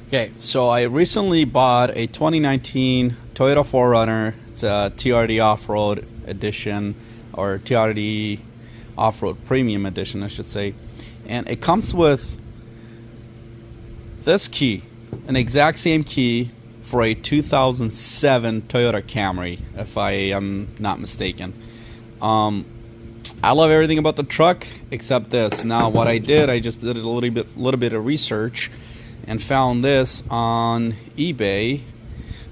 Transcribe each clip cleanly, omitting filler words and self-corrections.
Okay, so I recently bought a 2019 Toyota 4runner. It's a TRD off-road edition, or TRD off-road premium edition, I should say. And it comes with this key, an exact same key for a 2007 Toyota Camry, if I am not mistaken. I love everything about the truck except this. Now, what I did, I just did a little bit of research and found this on eBay.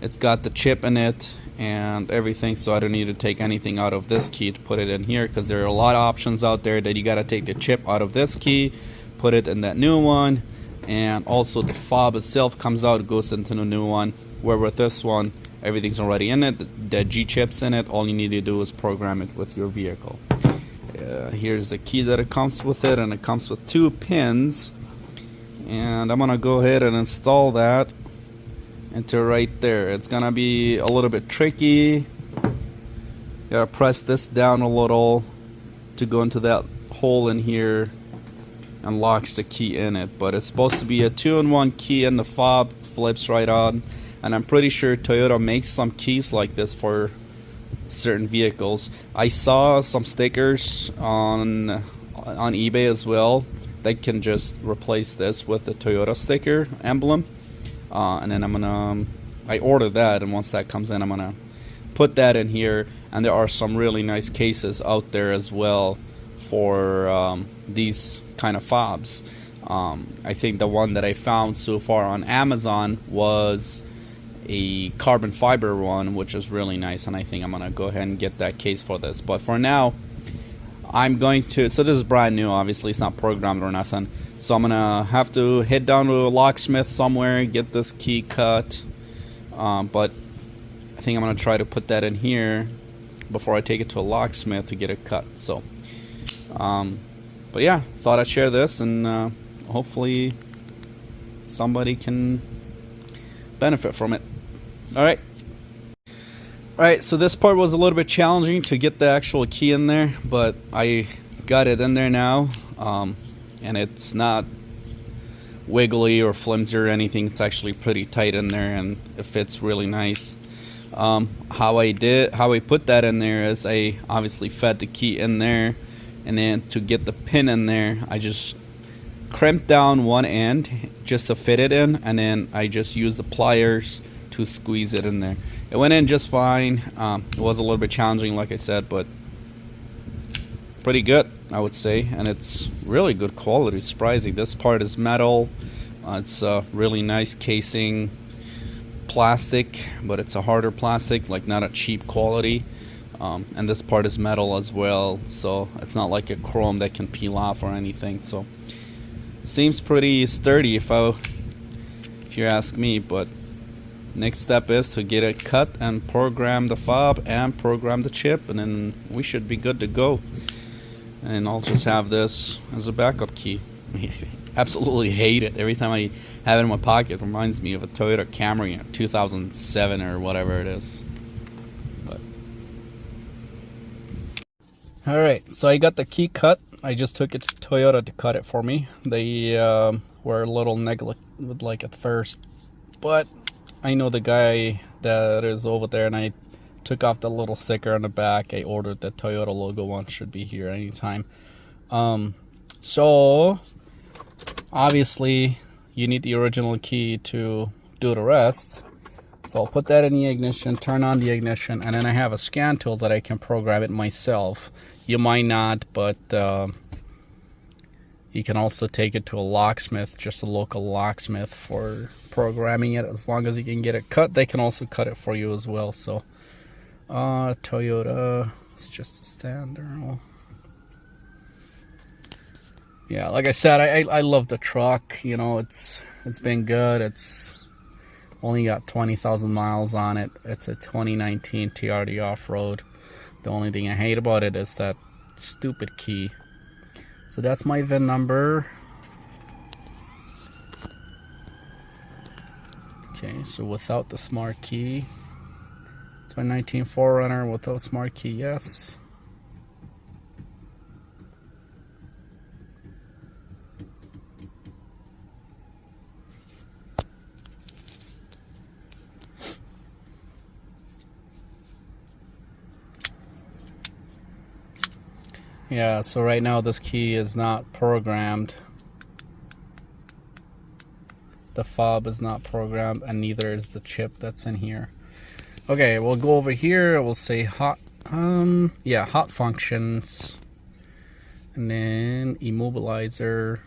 It's got the chip in it and everything, so I don't need to take anything out of this key to put it in here, because there are a lot of options out there that you got to take the chip out of this key, put it in that new one, and also the fob itself comes out, goes into the new one. Where with this one, everything's already in it, the G chip's in it. All you need to do is program it with your vehicle. Here's the key that it comes with it, and it comes with 2 pins. And I'm gonna go ahead and install that into right there. It's gonna be a little bit tricky. Gotta press this down a little to go into that hole in here and locks the key in it. But it's supposed to be a 2-in-1 key, and the fob flips right on. And I'm pretty sure Toyota makes some keys like this for certain vehicles. I saw some stickers on eBay as well. They can just replace this with a Toyota sticker emblem, and then I ordered that, and once that comes in, I'm gonna put that in here. And there are some really nice cases out there as well for these kind of fobs. I think the one that I found so far on Amazon was a carbon fiber one, which is really nice, and I think I'm gonna go ahead and get that case for this. But for now, I'm going to, so this is brand new, obviously it's not programmed or nothing, so I'm gonna have to head down to a locksmith somewhere, get this key cut, but I think I'm gonna try to put that in here before I take it to a locksmith to get it cut. So but yeah, thought I'd share this, and hopefully somebody can benefit from it. Alright, so this part was a little bit challenging to get the actual key in there, but I got it in there now, and it's not wiggly or flimsy or anything. It's actually pretty tight in there, and it fits really nice. How I put that in there is I obviously fed the key in there, and then to get the pin in there, I just crimped down one end just to fit it in, and then I just used the pliers to squeeze it in there. It went in just fine. It was a little bit challenging, like I said, but pretty good, I would say. And it's really good quality, surprising. This part is metal. It's a really nice casing, plastic, but it's a harder plastic, like not a cheap quality. And this part is metal as well, so it's not like a chrome that can peel off or anything. So seems pretty sturdy if you ask me. But next step is to get it cut and program the fob and program the chip, and then we should be good to go. And I'll just have this as a backup key. Absolutely hate it. Every time I have it in my pocket, it reminds me of a Toyota Camry 2007 or whatever it is. But alright, so I got the key cut. I just took it to Toyota to cut it for me. They were a little negligent at first, but I know the guy that is over there, and I took off the little sticker on the back. I ordered the Toyota logo one. Should be here anytime. So obviously you need the original key to do the rest. So I'll put that in the ignition, turn on the ignition, and then I have a scan tool that I can program it myself. You might not, but you can also take it to a locksmith, just a local locksmith, for programming it. As long as you can get it cut, they can also cut it for you as well. So Toyota, it's just a standard. Yeah, like I said, I love the truck. You know, it's been good. It's only got 20,000 miles on it. It's a 2019 TRD off-road. The only thing I hate about it is that stupid key. So that's my VIN number. Okay, so without the smart key. 2019 4runner without smart key, yes. Yeah, so right now this key is not programmed. The fob is not programmed, and neither is the chip that's in here. Okay, we'll go over here. We'll say hot, hot functions, and then immobilizer.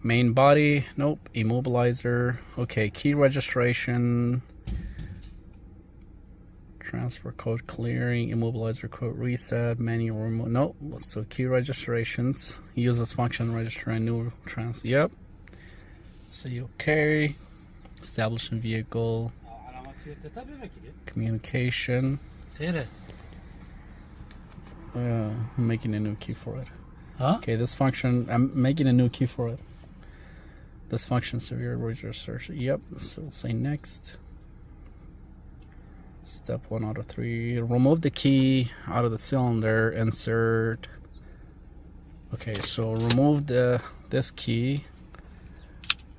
Main body, nope. Immobilizer, okay. Key registration, transfer code clearing, immobilizer code reset, manual remote. Nope. So key registrations, use this function register a new trans. Yep. Say okay. Establishing vehicle, communication. I'm making a new key for it. Huh? Okay, this function, I'm making a new key for it. This function severe register. Yep, so we'll say next. Step 1 out of 3. Remove the key out of the cylinder, insert. Okay, so remove this key,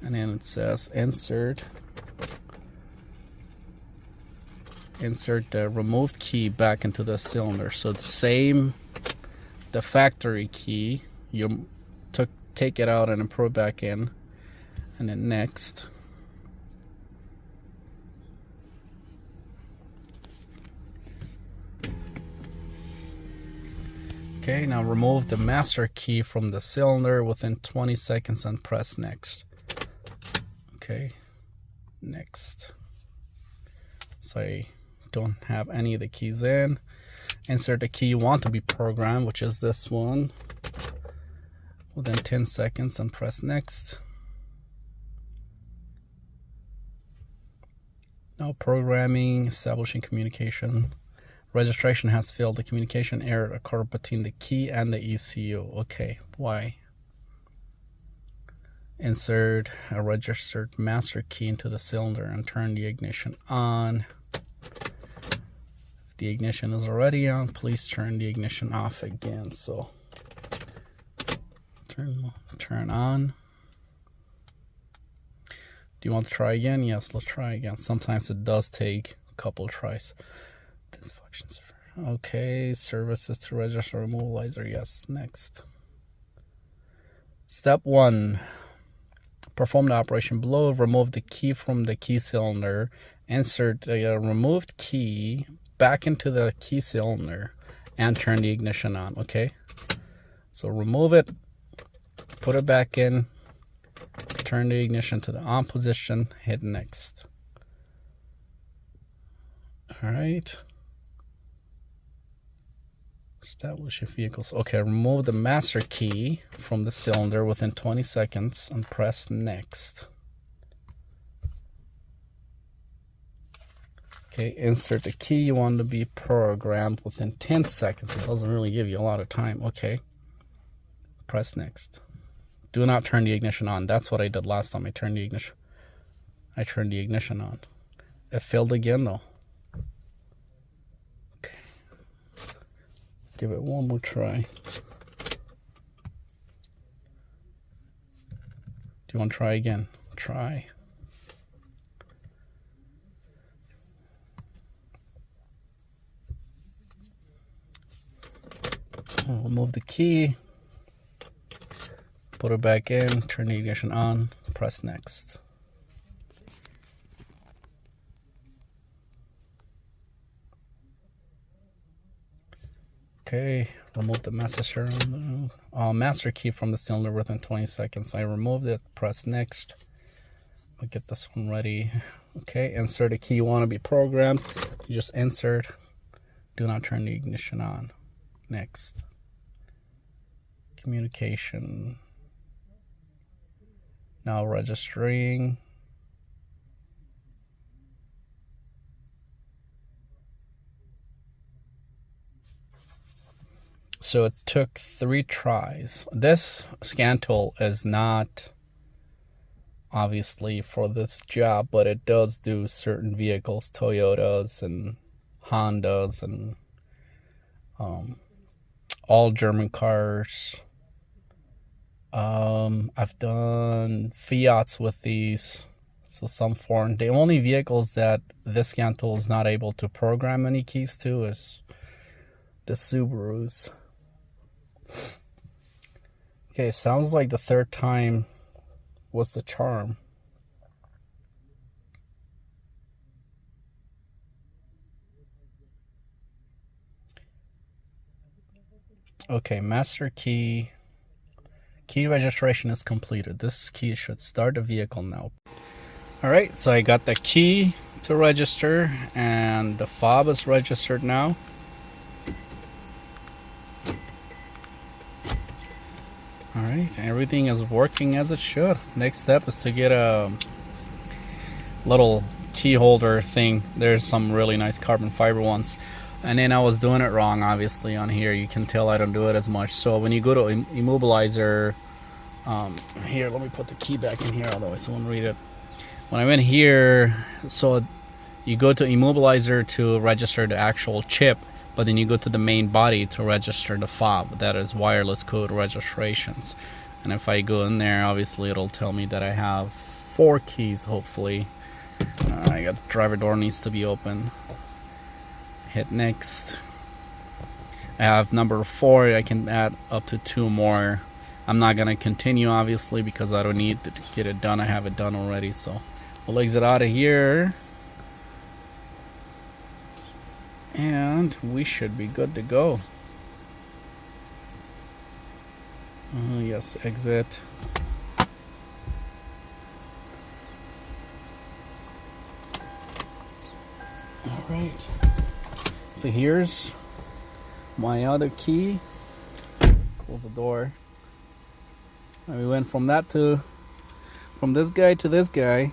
and then it says insert the removed key back into the cylinder. So the same, the factory key, you take it out and put it back in, and then next. Okay, now remove the master key from the cylinder within 20 seconds and press next. Okay, next. So I don't have any of the keys in. Insert the key you want to be programmed, which is this one, within 10 seconds and press next. Now programming, establishing communication. Registration has failed. The communication error occurred between the key and the ECU. Okay, why? Insert a registered master key into the cylinder and turn the ignition on. If the ignition is already on, please turn the ignition off again. So turn on. Do you want to try again? Yes, let's try again. Sometimes it does take a couple tries. This functions. Okay, services to register immobilizer. Yes, next. Step 1. Perform the operation below. Remove the key from the key cylinder. Insert the removed key back into the key cylinder and turn the ignition on. Okay, so remove it, put it back in, turn the ignition to the on position, hit next. All right. Establish your vehicles. Okay, remove the master key from the cylinder within 20 seconds and press next. Okay, insert the key you want to be programmed within 10 seconds. It doesn't really give you a lot of time. Okay, press next. Do not turn the ignition on. That's what I did last time. I turned the ignition on. It failed again though. Okay, give it one more try. Do you want to try again? Try. Remove the key, put it back in, turn the ignition on, press next. Okay, remove the master key from the cylinder within 20 seconds. I removed it, press next. I'll get this one ready. Okay, insert a key you want to be programmed. You just insert, do not turn the ignition on. Next. Communication. Now registering. So it took 3 tries. This scan tool is not obviously for this job, but it does do certain vehicles, Toyotas and Hondas and all German cars. I've done Fiats with these, so some foreign. The only vehicles that this scan tool is not able to program any keys to is the Subarus. Okay, sounds like the third time was the charm. Okay, master key. Key registration is completed. This key should start the vehicle now. Alright, so I got the key to register and the fob is registered now. Alright, everything is working as it should. Next step is to get a little key holder thing. There's some really nice carbon fiber ones. And then I was doing it wrong, obviously, on here. You can tell I don't do it as much. So when you go to immobilizer, here, let me put the key back in here, otherwise I won't read it. When I went here, so you go to immobilizer to register the actual chip, but then you go to the main body to register the fob. That is wireless code registrations. And if I go in there, obviously it'll tell me that I have 4 keys, hopefully. I got the driver door needs to be open. Hit next. I have number 4. I can add up to 2 more. I'm not gonna continue, obviously, because I don't need to get it done. I have it done already, so we'll exit out of here. And we should be good to go. Yes, exit. All right. So here's my other key. Close the door. And we went from this guy to this guy.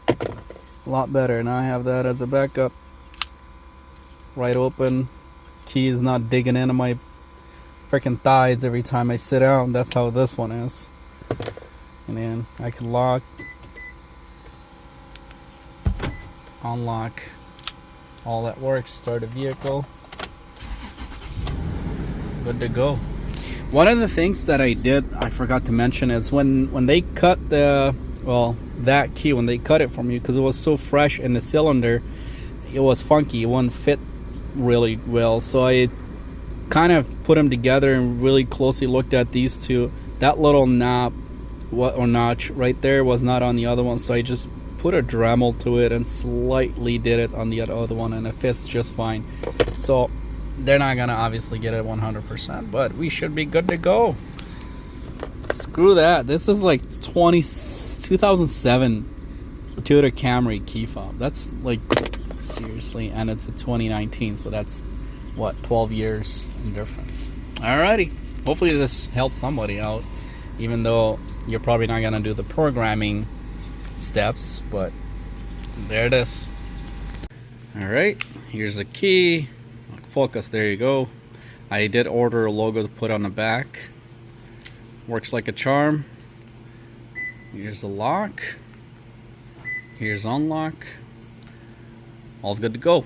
A lot better. Now I have that as a backup. Right open. Key is not digging into my freaking thighs every time I sit down. That's how this one is. And then I can lock, unlock, all that works. Start a vehicle. Good to go. One of the things that I did, I forgot to mention, is when they cut the, well, that key, when they cut it from you, because it was so fresh in the cylinder, it was funky. It wouldn't fit really well. So I kind of put them together and really closely looked at these two. That little knob or notch right there was not on the other one, so I just put a Dremel to it and slightly did it on the other one, and it fits just fine. So they're not gonna obviously get it 100%, but we should be good to go. Screw that. This is like 2007 Toyota Camry key fob. That's like, seriously, and it's a 2019, so that's what, 12 years in difference. Alrighty, hopefully this helps somebody out, even though you're probably not gonna do the programming steps, but there it is. Alright, here's the key. Focus, there you go. I did order a logo to put on the back. Works like a charm. Here's the lock. Here's unlock. All's good to go.